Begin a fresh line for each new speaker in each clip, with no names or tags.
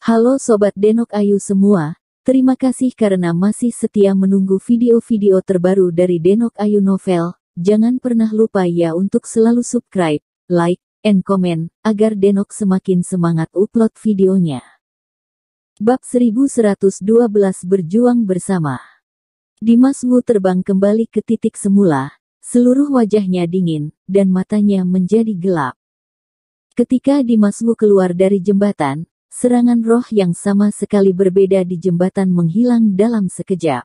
Halo Sobat Denok Ayu semua, terima kasih karena masih setia menunggu video-video terbaru dari Denok Ayu Novel. Jangan pernah lupa ya untuk selalu subscribe, like, and comment, agar Denok semakin semangat upload videonya. Bab 1112 Berjuang Bersama. Dimas Wu terbang kembali ke titik semula, seluruh wajahnya dingin, dan matanya menjadi gelap. Ketika Dimas Wu keluar dari jembatan, serangan roh yang sama sekali berbeda di jembatan menghilang dalam sekejap.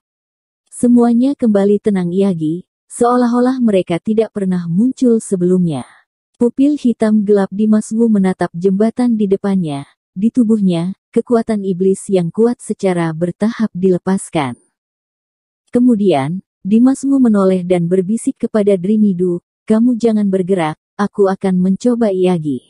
Semuanya kembali tenang Iyagi, seolah-olah mereka tidak pernah muncul sebelumnya. Pupil hitam gelap Dimas Wu menatap jembatan di depannya. Di tubuhnya, kekuatan iblis yang kuat secara bertahap dilepaskan. Kemudian, Dimas Wu menoleh dan berbisik kepada Drimidu, "Kamu jangan bergerak, aku akan mencoba Iyagi."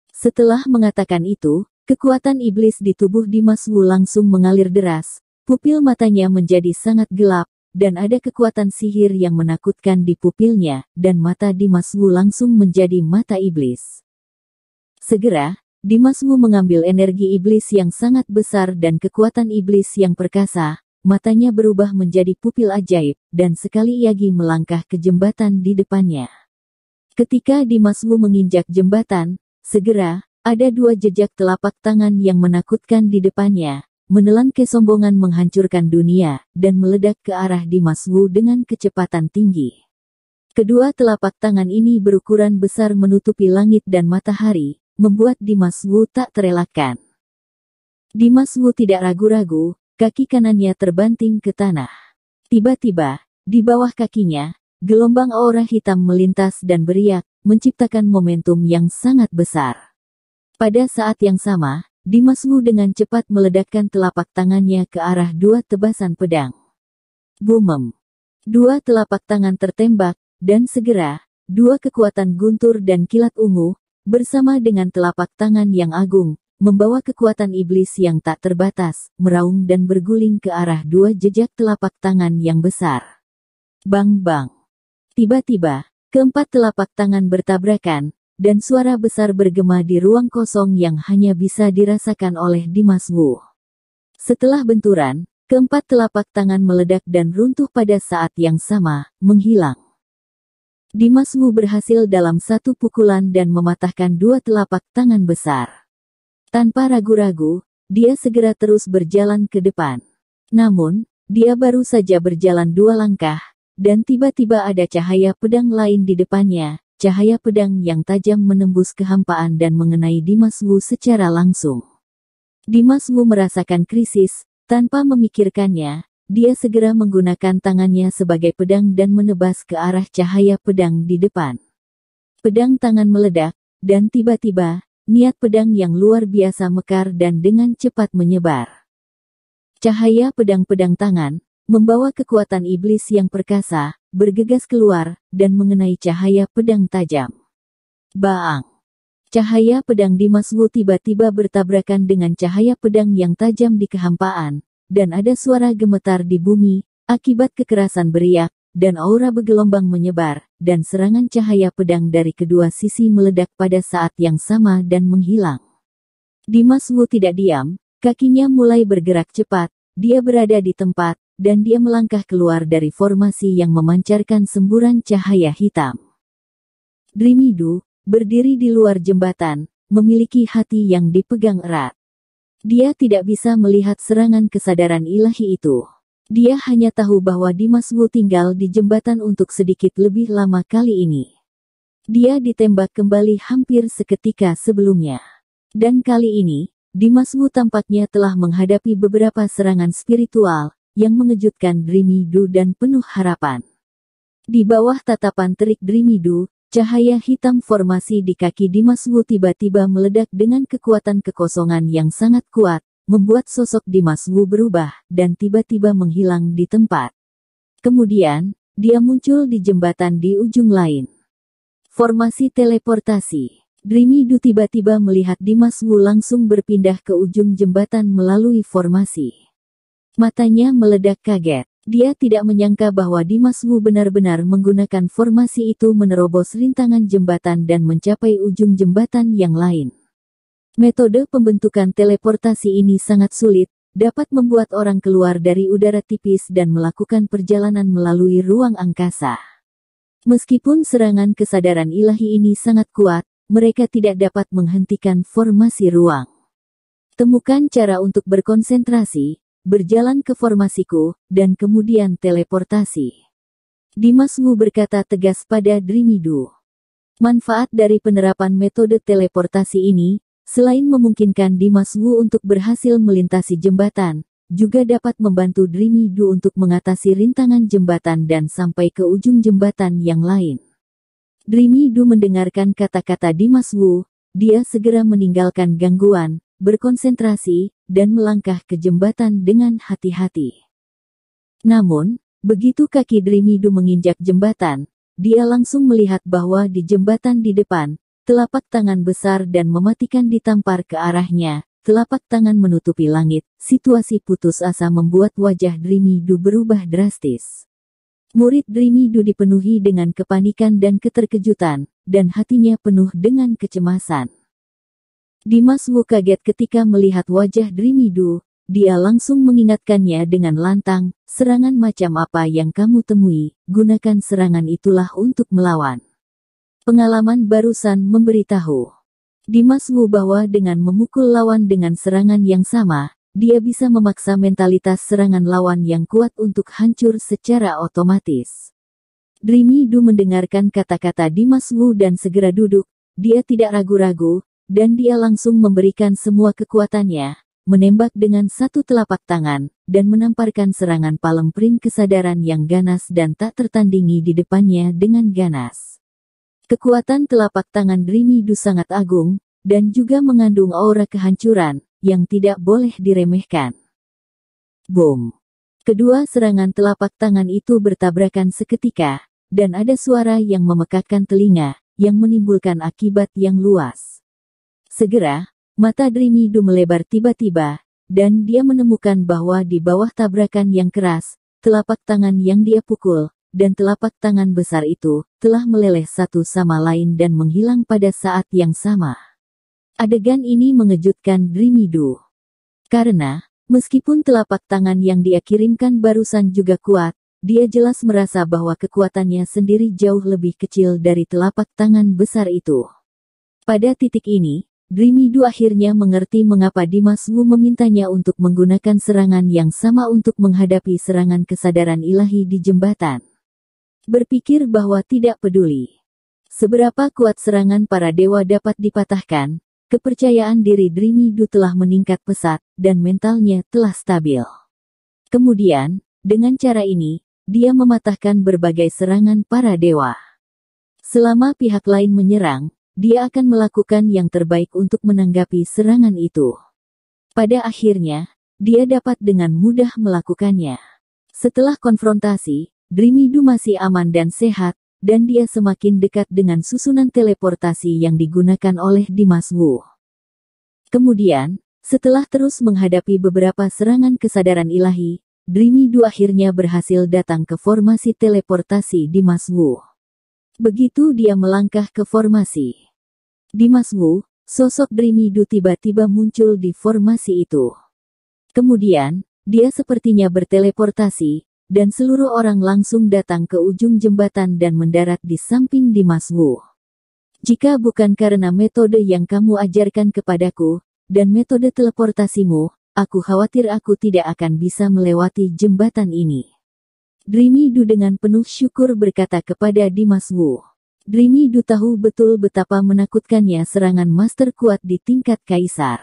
Setelah mengatakan itu, kekuatan iblis di tubuh Dimas Wu langsung mengalir deras, pupil matanya menjadi sangat gelap, dan ada kekuatan sihir yang menakutkan di pupilnya, dan mata Dimas Wu langsung menjadi mata iblis. Segera, Dimas Wu mengambil energi iblis yang sangat besar dan kekuatan iblis yang perkasa, matanya berubah menjadi pupil ajaib, dan sekali Iyagi melangkah ke jembatan di depannya. Ketika Dimas Wu menginjak jembatan, segera, ada dua jejak telapak tangan yang menakutkan di depannya, menelan kesombongan menghancurkan dunia, dan meledak ke arah Dimas Wu dengan kecepatan tinggi. Kedua telapak tangan ini berukuran besar menutupi langit dan matahari, membuat Dimas Wu tak terelakkan. Dimas Wu tidak ragu-ragu, kaki kanannya terbanting ke tanah. Tiba-tiba, di bawah kakinya, gelombang aura hitam melintas dan beriak, menciptakan momentum yang sangat besar. Pada saat yang sama, Dimas Wu dengan cepat meledakkan telapak tangannya ke arah dua tebasan pedang. Bumem! Dua telapak tangan tertembak, dan segera, dua kekuatan guntur dan kilat ungu, bersama dengan telapak tangan yang agung, membawa kekuatan iblis yang tak terbatas, meraung dan berguling ke arah dua jejak telapak tangan yang besar. Bang-bang! Tiba-tiba, keempat telapak tangan bertabrakan, dan suara besar bergema di ruang kosong yang hanya bisa dirasakan oleh Dimas Wu. Setelah benturan, keempat telapak tangan meledak dan runtuh pada saat yang sama, menghilang. Dimas Wu berhasil dalam satu pukulan dan mematahkan dua telapak tangan besar. Tanpa ragu-ragu, dia segera terus berjalan ke depan. Namun, dia baru saja berjalan dua langkah, dan tiba-tiba ada cahaya pedang lain di depannya. Cahaya pedang yang tajam menembus kehampaan dan mengenai Dimas Wu secara langsung. Dimas Wu merasakan krisis, tanpa memikirkannya, dia segera menggunakan tangannya sebagai pedang dan menebas ke arah cahaya pedang di depan. Pedang tangan meledak, dan tiba-tiba, niat pedang yang luar biasa mekar dan dengan cepat menyebar. Cahaya pedang-pedang tangan, membawa kekuatan iblis yang perkasa, bergegas keluar, dan mengenai cahaya pedang tajam. Baang! Cahaya pedang Dimas Wu tiba-tiba bertabrakan dengan cahaya pedang yang tajam di kehampaan, dan ada suara gemetar di bumi, akibat kekerasan beriak, dan aura bergelombang menyebar, dan serangan cahaya pedang dari kedua sisi meledak pada saat yang sama dan menghilang. Dimas Wu tidak diam, kakinya mulai bergerak cepat, dia berada di tempat, dan dia melangkah keluar dari formasi yang memancarkan semburan cahaya hitam. Drimidu, berdiri di luar jembatan, memiliki hati yang dipegang erat. Dia tidak bisa melihat serangan kesadaran ilahi itu. Dia hanya tahu bahwa Dimas Wu tinggal di jembatan untuk sedikit lebih lama kali ini. Dia ditembak kembali hampir seketika sebelumnya. Dan kali ini, Dimas Wu tampaknya telah menghadapi beberapa serangan spiritual, yang mengejutkan Drimidu dan penuh harapan. Di bawah tatapan terik Drimidu, cahaya hitam formasi di kaki Dimas Wu tiba-tiba meledak dengan kekuatan kekosongan yang sangat kuat, membuat sosok Dimas Wu berubah, dan tiba-tiba menghilang di tempat. Kemudian, dia muncul di jembatan di ujung lain. Formasi teleportasi. Drimidu tiba-tiba melihat Dimas Wu langsung berpindah ke ujung jembatan melalui formasi. Matanya meledak kaget. Dia tidak menyangka bahwa Dimas Wu benar-benar menggunakan formasi itu menerobos rintangan jembatan dan mencapai ujung jembatan yang lain. Metode pembentukan teleportasi ini sangat sulit, dapat membuat orang keluar dari udara tipis dan melakukan perjalanan melalui ruang angkasa. Meskipun serangan kesadaran ilahi ini sangat kuat, mereka tidak dapat menghentikan formasi ruang. Temukan cara untuk berkonsentrasi, berjalan ke formasiku, dan kemudian teleportasi. Dimas Wu berkata tegas pada Dreamy Do. Manfaat dari penerapan metode teleportasi ini, selain memungkinkan Dimas Wu untuk berhasil melintasi jembatan, juga dapat membantu Dreamy Do untuk mengatasi rintangan jembatan dan sampai ke ujung jembatan yang lain. Dreamy Do mendengarkan kata-kata Dimas Wu, dia segera meninggalkan gangguan, berkonsentrasi, dan melangkah ke jembatan dengan hati-hati. Namun, begitu kaki Dreamy Do menginjak jembatan, dia langsung melihat bahwa di jembatan di depan, telapak tangan besar dan mematikan ditampar ke arahnya, telapak tangan menutupi langit. Situasi putus asa membuat wajah Dreamy Do berubah drastis. Murid Dreamy Do dipenuhi dengan kepanikan dan keterkejutan, dan hatinya penuh dengan kecemasan. Dimas Wu kaget ketika melihat wajah Dreamy Do, dia langsung mengingatkannya dengan lantang, serangan macam apa yang kamu temui, gunakan serangan itulah untuk melawan. Pengalaman barusan memberitahu Dimas Wu bahwa dengan memukul lawan dengan serangan yang sama, dia bisa memaksa mentalitas serangan lawan yang kuat untuk hancur secara otomatis. Dreamy Do mendengarkan kata-kata Dimas Wu dan segera duduk, dia tidak ragu-ragu, dan dia langsung memberikan semua kekuatannya, menembak dengan satu telapak tangan, dan menamparkan serangan palem kesadaran yang ganas dan tak tertandingi di depannya dengan ganas. Kekuatan telapak tangan Dreamy Do sangat agung, dan juga mengandung aura kehancuran, yang tidak boleh diremehkan. Boom! Kedua serangan telapak tangan itu bertabrakan seketika, dan ada suara yang memekakkan telinga, yang menimbulkan akibat yang luas. Segera, mata Dreamy Do melebar tiba-tiba, dan dia menemukan bahwa di bawah tabrakan yang keras, telapak tangan yang dia pukul, dan telapak tangan besar itu, telah meleleh satu sama lain dan menghilang pada saat yang sama. Adegan ini mengejutkan Dreamy Do. Karena, meskipun telapak tangan yang dia kirimkan barusan juga kuat, dia jelas merasa bahwa kekuatannya sendiri jauh lebih kecil dari telapak tangan besar itu. Pada titik ini, Dreamy Do akhirnya mengerti mengapa Dimas Wu memintanya untuk menggunakan serangan yang sama untuk menghadapi serangan kesadaran ilahi di jembatan. Berpikir bahwa tidak peduli seberapa kuat serangan para dewa dapat dipatahkan, kepercayaan diri Dreamy Do telah meningkat pesat, dan mentalnya telah stabil. Kemudian, dengan cara ini, dia mematahkan berbagai serangan para dewa. Selama pihak lain menyerang, dia akan melakukan yang terbaik untuk menanggapi serangan itu. Pada akhirnya, dia dapat dengan mudah melakukannya. Setelah konfrontasi, Dreamy Do masih aman dan sehat, dan dia semakin dekat dengan susunan teleportasi yang digunakan oleh Dimas Wu. Kemudian, setelah terus menghadapi beberapa serangan kesadaran ilahi, Dreamy Do akhirnya berhasil datang ke formasi teleportasi Dimas Wu. Begitu dia melangkah ke formasi Dimas Wu, sosok Dreamy Do tiba-tiba muncul di formasi itu. Kemudian, dia sepertinya berteleportasi, dan seluruh orang langsung datang ke ujung jembatan dan mendarat di samping Dimas Wu. Jika bukan karena metode yang kamu ajarkan kepadaku, dan metode teleportasimu, aku khawatir aku tidak akan bisa melewati jembatan ini. Dreamy Do dengan penuh syukur berkata kepada Dimas Wu. Dreamy Do tahu betul betapa menakutkannya serangan master kuat di tingkat kaisar.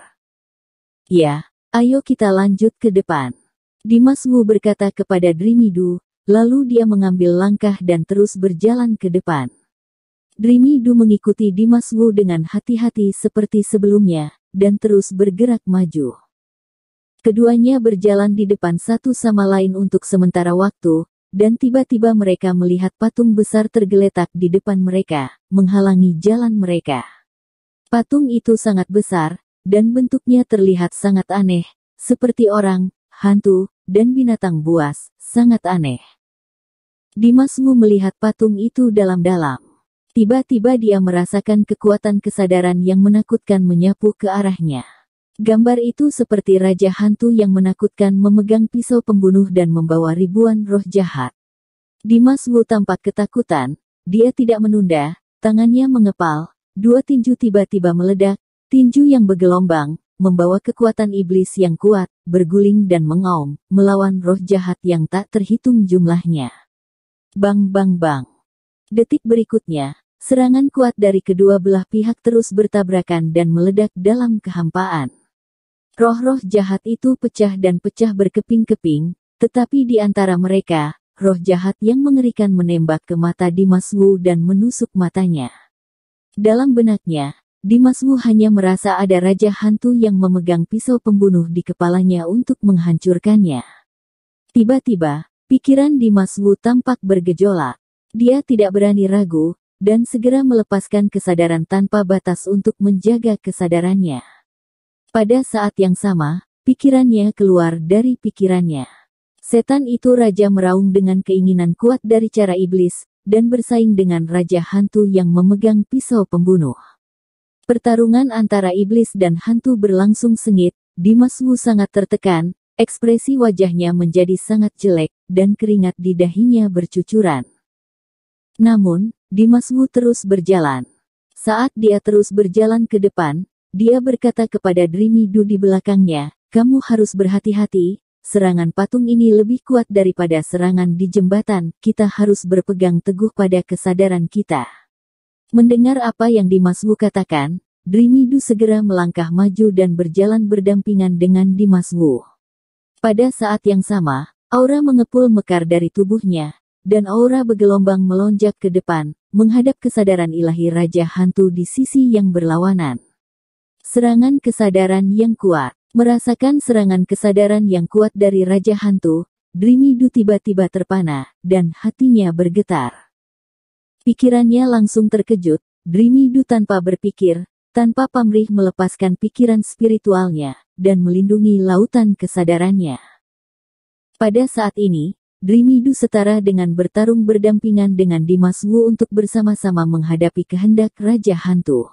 Ya, ayo kita lanjut ke depan. Dimas Wu berkata kepada Dreamy Do, lalu dia mengambil langkah dan terus berjalan ke depan. Dreamy Do mengikuti Dimas Wu dengan hati-hati seperti sebelumnya, dan terus bergerak maju. Keduanya berjalan di depan satu sama lain untuk sementara waktu, dan tiba-tiba mereka melihat patung besar tergeletak di depan mereka, menghalangi jalan mereka. Patung itu sangat besar, dan bentuknya terlihat sangat aneh, seperti orang, hantu, dan binatang buas, sangat aneh. Dimas Wu melihat patung itu dalam-dalam. Tiba-tiba dia merasakan kekuatan kesadaran yang menakutkan menyapu ke arahnya. Gambar itu seperti raja hantu yang menakutkan memegang pisau pembunuh dan membawa ribuan roh jahat. Dimas Wu tampak ketakutan, dia tidak menunda, tangannya mengepal, dua tinju tiba-tiba meledak, tinju yang bergelombang, membawa kekuatan iblis yang kuat, berguling dan mengaum, melawan roh jahat yang tak terhitung jumlahnya. Bang bang bang. Detik berikutnya, serangan kuat dari kedua belah pihak terus bertabrakan dan meledak dalam kehampaan. Roh-roh jahat itu pecah dan pecah berkeping-keping, tetapi di antara mereka, roh jahat yang mengerikan menembak ke mata Dimas Wu dan menusuk matanya. Dalam benaknya, Dimas Wu hanya merasa ada raja hantu yang memegang pisau pembunuh di kepalanya untuk menghancurkannya. Tiba-tiba, pikiran Dimas Wu tampak bergejolak. Dia tidak berani ragu, dan segera melepaskan kesadaran tanpa batas untuk menjaga kesadarannya. Pada saat yang sama, pikirannya keluar dari pikirannya. Setan itu raja meraung dengan keinginan kuat dari cara iblis, dan bersaing dengan raja hantu yang memegang pisau pembunuh. Pertarungan antara iblis dan hantu berlangsung sengit, Dimas Wu sangat tertekan, ekspresi wajahnya menjadi sangat jelek, dan keringat di dahinya bercucuran. Namun, Dimas Wu terus berjalan. Saat dia terus berjalan ke depan, dia berkata kepada Dreamy Du di belakangnya, "Kamu harus berhati-hati, serangan patung ini lebih kuat daripada serangan di jembatan, kita harus berpegang teguh pada kesadaran kita." Mendengar apa yang Dimas Wu katakan, Dreamy Du segera melangkah maju dan berjalan berdampingan dengan Dimas Wu. Pada saat yang sama, aura mengepul mekar dari tubuhnya, dan aura bergelombang melonjak ke depan, menghadap kesadaran ilahi Raja Hantu di sisi yang berlawanan. Serangan kesadaran yang kuat. Merasakan serangan kesadaran yang kuat dari Raja Hantu, Dreamy Du tiba-tiba terpana, dan hatinya bergetar. Pikirannya langsung terkejut, Dreamy Du tanpa berpikir, tanpa pamrih melepaskan pikiran spiritualnya, dan melindungi lautan kesadarannya. Pada saat ini, Dreamy Du setara dengan bertarung berdampingan dengan Dimas Wu untuk bersama-sama menghadapi kehendak Raja Hantu.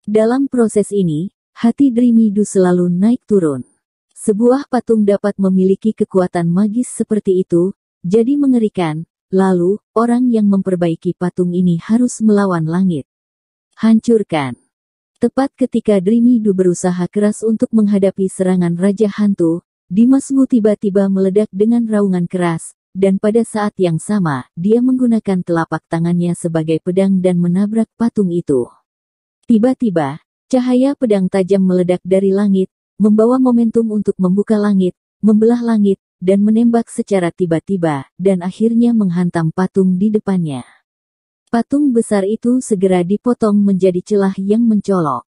Dalam proses ini, hati Dreamy Du selalu naik turun. Sebuah patung dapat memiliki kekuatan magis seperti itu, jadi mengerikan. Lalu, orang yang memperbaiki patung ini harus melawan langit. Hancurkan. Tepat ketika Dreamy Du berusaha keras untuk menghadapi serangan Raja Hantu, Dimas Wu tiba-tiba meledak dengan raungan keras, dan pada saat yang sama, dia menggunakan telapak tangannya sebagai pedang dan menabrak patung itu. Tiba-tiba, cahaya pedang tajam meledak dari langit, membawa momentum untuk membuka langit, membelah langit, dan menembak secara tiba-tiba, dan akhirnya menghantam patung di depannya. Patung besar itu segera dipotong menjadi celah yang mencolok.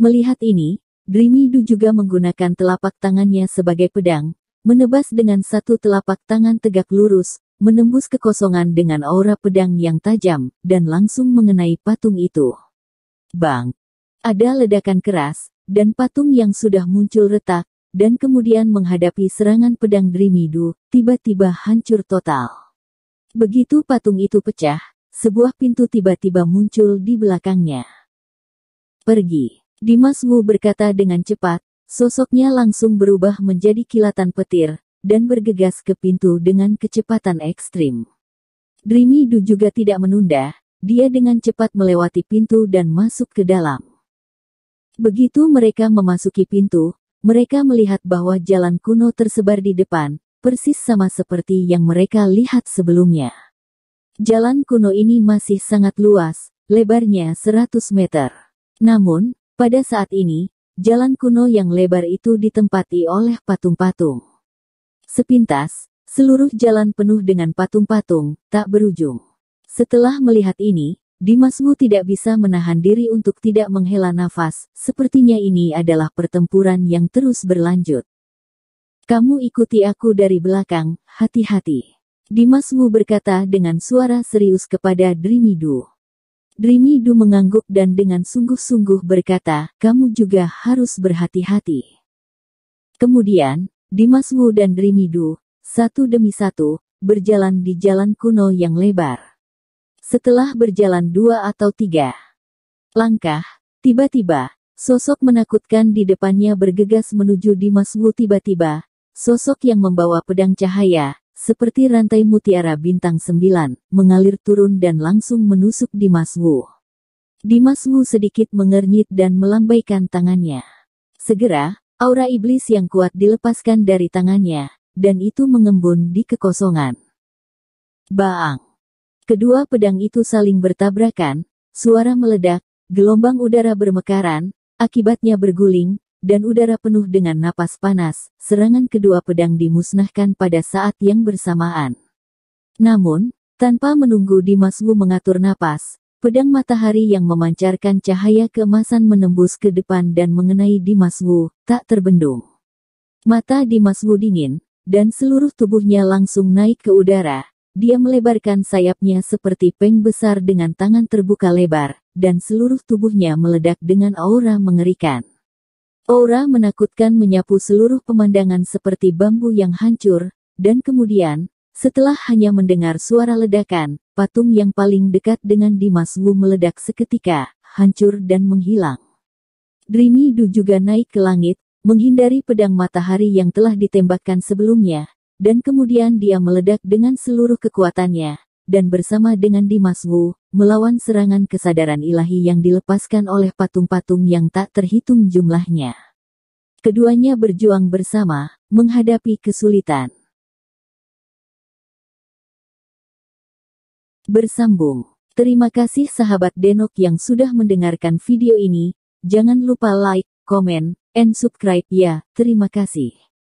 Melihat ini, Dreamy Du juga menggunakan telapak tangannya sebagai pedang, menebas dengan satu telapak tangan tegak lurus, menembus kekosongan dengan aura pedang yang tajam, dan langsung mengenai patung itu. Bang! Ada ledakan keras, dan patung yang sudah muncul retak, dan kemudian menghadapi serangan pedang Dreamy Du, tiba-tiba hancur total. Begitu patung itu pecah, sebuah pintu tiba-tiba muncul di belakangnya. Pergi. Dimas Wu berkata dengan cepat, sosoknya langsung berubah menjadi kilatan petir, dan bergegas ke pintu dengan kecepatan ekstrim. Dreamy Du juga tidak menunda, dia dengan cepat melewati pintu dan masuk ke dalam. Begitu mereka memasuki pintu, mereka melihat bahwa jalan kuno tersebar di depan, persis sama seperti yang mereka lihat sebelumnya. Jalan kuno ini masih sangat luas, lebarnya 100 meter. Namun, pada saat ini, jalan kuno yang lebar itu ditempati oleh patung-patung. Sepintas, seluruh jalan penuh dengan patung-patung, tak berujung. Setelah melihat ini, Dimas Wu tidak bisa menahan diri untuk tidak menghela nafas, sepertinya ini adalah pertempuran yang terus berlanjut. Kamu ikuti aku dari belakang, hati-hati. Dimas Wu berkata dengan suara serius kepada Dreamy Du. Dreamy Du mengangguk dan dengan sungguh-sungguh berkata, kamu juga harus berhati-hati. Kemudian, Dimas Wu dan Dreamy Du, satu demi satu, berjalan di jalan kuno yang lebar. Setelah berjalan 2 atau 3 langkah, tiba-tiba, sosok menakutkan di depannya bergegas menuju Dimas Wu. Tiba-tiba, sosok yang membawa pedang cahaya, seperti rantai mutiara bintang 9, mengalir turun dan langsung menusuk Dimas Wu. Dimas Wu sedikit mengernyit dan melambaikan tangannya. Segera, aura iblis yang kuat dilepaskan dari tangannya, dan itu mengembun di kekosongan. Baang! Kedua pedang itu saling bertabrakan, suara meledak, gelombang udara bermekaran, akibatnya berguling, dan udara penuh dengan napas panas. Serangan kedua pedang dimusnahkan pada saat yang bersamaan. Namun, tanpa menunggu Dimas Wu mengatur napas, pedang matahari yang memancarkan cahaya keemasan menembus ke depan dan mengenai Dimas Wu, tak terbendung. Mata Dimas Wu dingin, dan seluruh tubuhnya langsung naik ke udara. Dia melebarkan sayapnya seperti peng besar dengan tangan terbuka lebar, dan seluruh tubuhnya meledak dengan aura mengerikan. Aura menakutkan menyapu seluruh pemandangan seperti bambu yang hancur, dan kemudian, setelah hanya mendengar suara ledakan, patung yang paling dekat dengan Dimas Wu meledak seketika, hancur dan menghilang. Dreamy Du juga naik ke langit, menghindari pedang matahari yang telah ditembakkan sebelumnya, dan kemudian dia meledak dengan seluruh kekuatannya, dan bersama dengan Dimas Wu, melawan serangan kesadaran ilahi yang dilepaskan oleh patung-patung yang tak terhitung jumlahnya. Keduanya berjuang bersama, menghadapi kesulitan. Bersambung. Terima kasih sahabat Denok yang sudah mendengarkan video ini. Jangan lupa like, comment, and subscribe ya. Terima kasih.